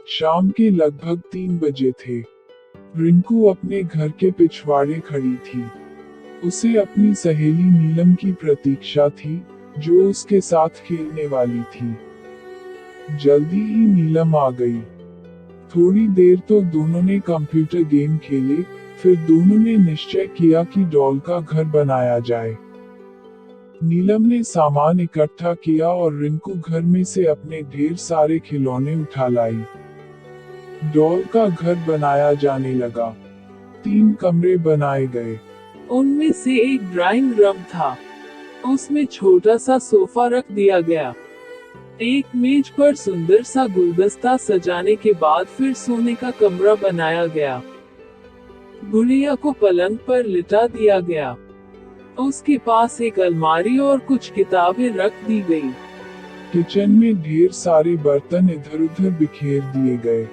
शाम के लगभग 3 बजे थे। रिंकू अपने घर के पिछवाड़े खड़ी थी। उसे अपनी सहेली नीलम की प्रतीक्षा थी, जो उसके साथ खेलने वाली थी। जल्दी ही नीलम आ गई। थोड़ी देर तो दोनों ने कंप्यूटर गेम खेले, फिर दोनों ने निश्चय किया कि डॉल का घर बनाया जाए। नीलम ने सामान इकट्ठा किया और रिंकू घर में से अपने ढेर सारे खिलौने उठा लाई। डॉल का घर बनाया जाने लगा। 3 कमरे बनाए गए। उनमें से एक ड्राइंग रूम था। उसमें छोटा सा सोफा रख दिया गया। एक मेज पर सुंदर सा गुलदस्ता सजाने के बाद फिर सोने का कमरा बनाया गया। गुड़िया को पलंग पर लिटा दिया गया। उसके पास एक अलमारी और कुछ किताबें रख दी गई। किचन में ढेर सारे बर्तन इधर उधर बिखेर दिए गए।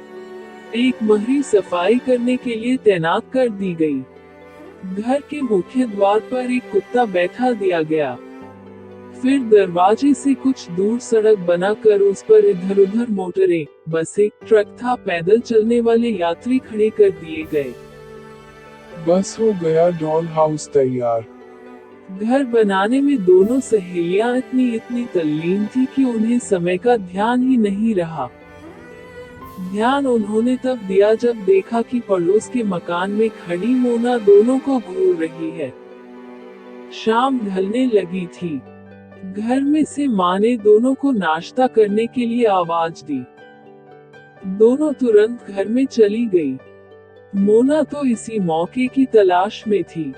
एक महरी सफाई करने के लिए तैनात कर दी गई। घर के मुख्य द्वार पर एक कुत्ता बैठा दिया गया। फिर दरवाजे से कुछ दूर सड़क बनाकर उस पर इधर उधर मोटरें, बसें, ट्रक था पैदल चलने वाले यात्री खड़े कर दिए गए। बस हो गया डॉल हाउस तैयार। घर बनाने में दोनों सहेलियां इतनी तल्लीन थी कि उन्हें समय का ध्यान ही नहीं रहा। ध्यान उन्होंने तब दिया जब देखा कि पड़ोस के मकान में खड़ी मोना दोनों को घूर रही है। शाम ढलने लगी थी। घर में से माँ ने दोनों को नाश्ता करने के लिए आवाज दी। दोनों तुरंत घर में चली गई। मोना तो इसी मौके की तलाश में थी।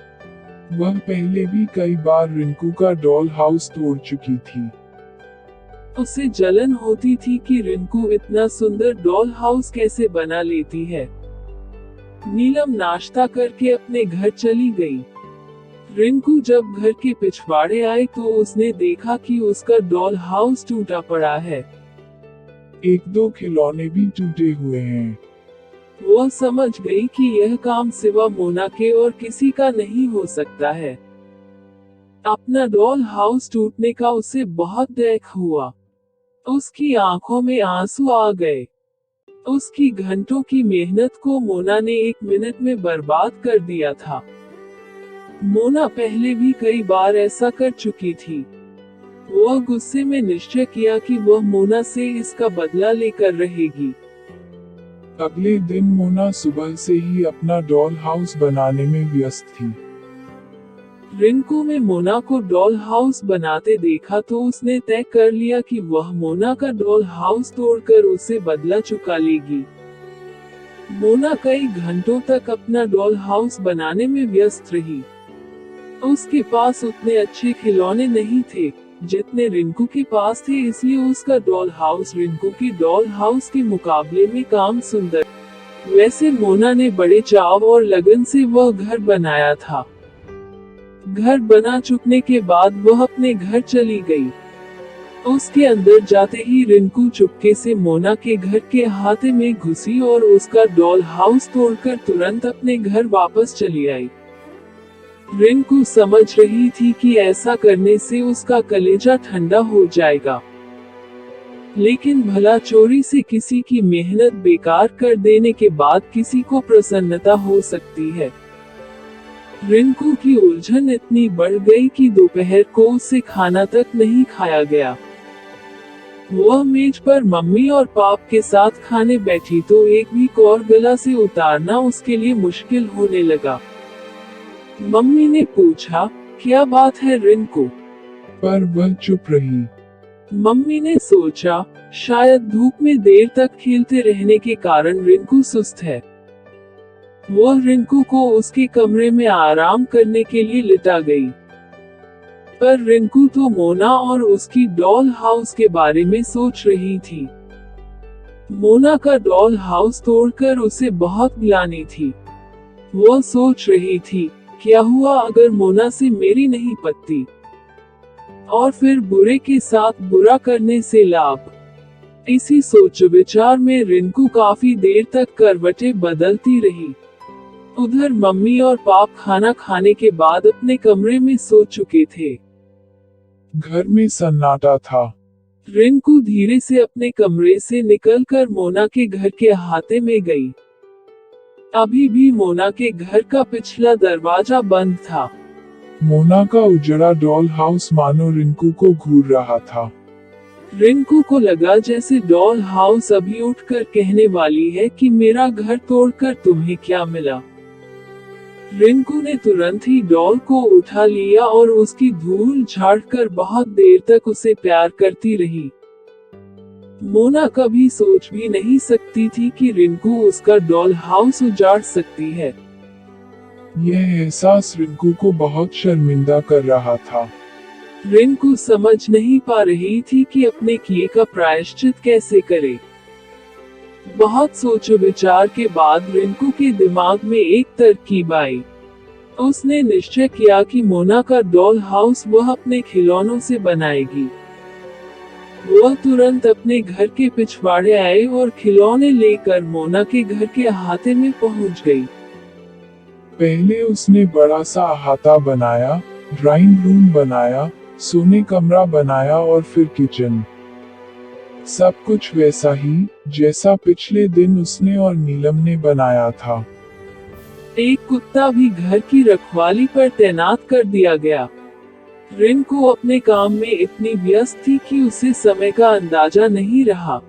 वह पहले भी कई बार रिंकू का डॉल हाउस तोड़ चुकी थी। उसे जलन होती थी कि रिंकू इतना सुंदर डॉल हाउस कैसे बना लेती है। नीलम नाश्ता करके अपने घर चली गई। रिंकू जब घर के पिछवाड़े आई तो उसने देखा कि उसका डॉल हाउस टूटा पड़ा है। 1-2 खिलौने भी टूटे हुए हैं। वह समझ गई कि यह काम सिवा मोना के और किसी का नहीं हो सकता है। अपना डॉल हाउस टूटने का उसे बहुत दुख हुआ। उसकी आंखों में आंसू आ गए। उसकी घंटों की मेहनत को मोना ने 1 मिनट में बर्बाद कर दिया था। मोना पहले भी कई बार ऐसा कर चुकी थी। वह गुस्से में निश्चय किया कि वह मोना से इसका बदला लेकर रहेगी। अगले दिन मोना सुबह से ही अपना डॉल हाउस बनाने में व्यस्त थी। रिंकू में मोना को डॉल हाउस बनाते देखा तो उसने तय कर लिया कि वह मोना का डॉल हाउस तोड़कर उसे बदला चुका लेगी। मोना कई घंटों तक अपना डॉल हाउस बनाने में व्यस्त रही। उसके पास उतने अच्छे खिलौने नहीं थे जितने रिंकू के पास थे, इसलिए उसका डॉल हाउस रिंकू की डॉल हाउस के मुकाबले में काम सुंदर। वैसे मोना ने बड़े चाव और लगन से वह घर बनाया था। घर बना चुकने के बाद वह अपने घर चली गई। उसके अंदर जाते ही रिंकू चुपके से मोना के घर के अहाते में घुसी और उसका डॉल हाउस तोड़कर तुरंत अपने घर वापस चली आई। रिंकू समझ रही थी कि ऐसा करने से उसका कलेजा ठंडा हो जाएगा, लेकिन भला चोरी से किसी की मेहनत बेकार कर देने के बाद किसी को प्रसन्नता हो सकती है। रिंकू की उलझन इतनी बढ़ गई कि दोपहर को उसे खाना तक नहीं खाया गया। वह मेज पर मम्मी और पाप के साथ खाने बैठी तो एक भी कौर गला से उतारना उसके लिए मुश्किल होने लगा। मम्मी ने पूछा, क्या बात है रिंकू? पर वह चुप रही। मम्मी ने सोचा, शायद धूप में देर तक खेलते रहने के कारण रिंकू सुस्त है। वह रिंकू को उसके कमरे में आराम करने के लिए लिटा गई। पर रिंकू तो मोना और उसकी डॉल हाउस के बारे में सोच रही थी। मोना का डॉल हाउस तोड़कर उसे बहुत ग्लानि थी। वह सोच रही थी, क्या हुआ अगर मोना से मेरी नहीं पटती? और फिर बुरे के साथ बुरा करने से लाभ। इसी सोच विचार में रिंकू काफी देर तक करवटें बदलती रही। उधर मम्मी और पाप खाना खाने के बाद अपने कमरे में सो चुके थे। घर में सन्नाटा था। रिंकू धीरे से अपने कमरे से निकलकर मोना के घर के अहाते में गई। अभी भी मोना के घर का पिछला दरवाजा बंद था। मोना का उजड़ा डॉल हाउस मानो रिंकू को घूर रहा था। रिंकू को लगा जैसे डॉल हाउस अभी उठकर कहने वाली है कि मेरा घर तोड़कर तुम्हें क्या मिला। रिंकू ने तुरंत ही डॉल को उठा लिया और उसकी धूल झाड़कर बहुत देर तक उसे प्यार करती रही। मोना कभी सोच भी नहीं सकती थी कि रिंकू उसका डॉल हाउस उजाड़ सकती है। यह एहसास रिंकू को बहुत शर्मिंदा कर रहा था। रिंकू समझ नहीं पा रही थी कि अपने किए का प्रायश्चित कैसे करे। बहुत सोच विचार के बाद रिंकू के दिमाग में एक तरकीब आई। उसने निश्चय किया कि मोना का डॉल हाउस वह अपने खिलौनों से बनाएगी। वह तुरंत अपने घर के पिछवाड़े आए और खिलौने लेकर मोना के घर के अहाते में पहुंच गई। पहले उसने बड़ा सा अहाता बनाया, ड्राइंग रूम बनाया, सोने कमरा बनाया और फिर किचन। सब कुछ वैसा ही जैसा पिछले दिन उसने और नीलम ने बनाया था। एक कुत्ता भी घर की रखवाली पर तैनात कर दिया गया। रिंकू अपने काम में इतनी व्यस्त थी कि उसे समय का अंदाजा नहीं रहा।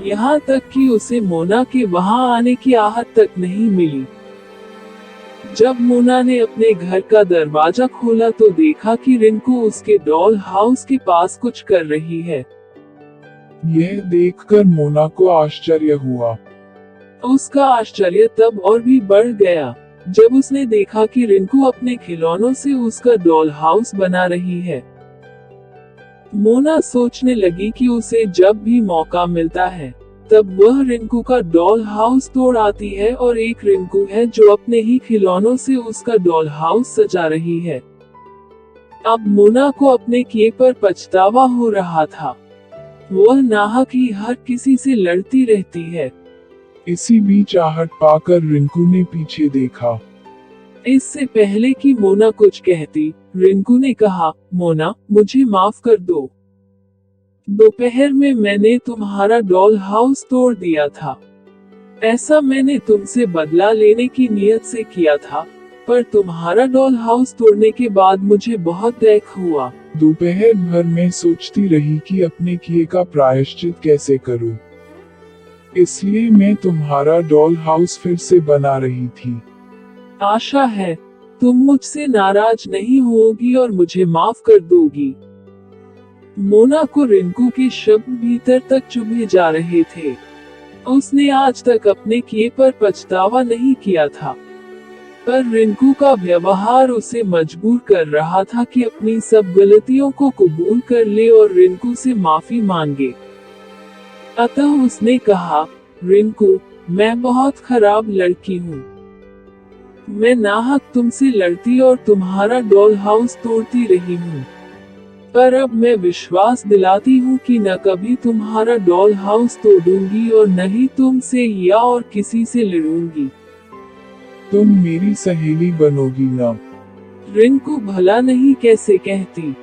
यहाँ तक कि उसे मोना के वहां आने की आहट तक नहीं मिली। जब मोना ने अपने घर का दरवाजा खोला तो देखा कि रिंकू उसके डॉल हाउस के पास कुछ कर रही है। यह देखकर मोना को आश्चर्य हुआ। उसका आश्चर्य तब और भी बढ़ गया जब उसने देखा कि रिंकू अपने खिलौनों से उसका डॉल हाउस बना रही है। मोना सोचने लगी कि उसे जब भी मौका मिलता है तब वह रिंकू का डॉल हाउस तोड़ आती है और एक रिंकू है जो अपने ही खिलौनों से उसका डॉल हाउस सजा रही है। अब मोना को अपने किए पर पछतावा हो रहा था। वह नाहक ही हर किसी से लड़ती रहती है। इसी बीच आहट पाकर रिंकू ने पीछे देखा। इससे पहले कि मोना कुछ कहती, रिंकू ने कहा, मोना, मुझे माफ कर दो। दोपहर में मैंने तुम्हारा डॉल हाउस तोड़ दिया था। ऐसा मैंने तुमसे बदला लेने की नियत से किया था, पर तुम्हारा डॉल हाउस तोड़ने के बाद मुझे बहुत दुख हुआ। दोपहर भर में सोचती रही कि अपने किए का प्रायश्चित कैसे करूं। इसलिए मैं तुम्हारा डॉल हाउस फिर से बना रही थी। आशा है तुम मुझसे नाराज नहीं होगी और मुझे माफ कर दोगी। मोना को रिंकू के शब्द भीतर तक चुभे जा रहे थे। उसने आज तक अपने किए पर पछतावा नहीं किया था, पर रिंकू का व्यवहार उसे मजबूर कर रहा था कि अपनी सब गलतियों को कबूल कर ले और रिंकू से माफी मांगे। अतः उसने कहा, रिंकू, मैं बहुत खराब लड़की हूँ। मैं नाहक तुमसे लड़ती और तुम्हारा डॉल हाउस तोड़ती रही हूँ, पर अब मैं विश्वास दिलाती हूँ कि न कभी तुम्हारा डॉल हाउस तोड़ूंगी और न ही तुमसे या और किसी से लड़ूंगी। तुम मेरी सहेली बनोगी ना? रिंकू भला नहीं कैसे कहती।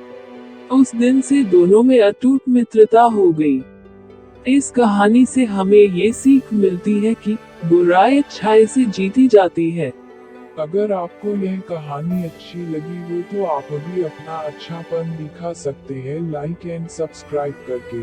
उस दिन से दोनों में अटूट मित्रता हो गई। इस कहानी से हमें ये सीख मिलती है कि बुराई अच्छाई से जीती जाती है। अगर आपको यह कहानी अच्छी लगी हो तो आप भी अपना अच्छापन दिखा सकते हैं लाइक एंड सब्सक्राइब करके।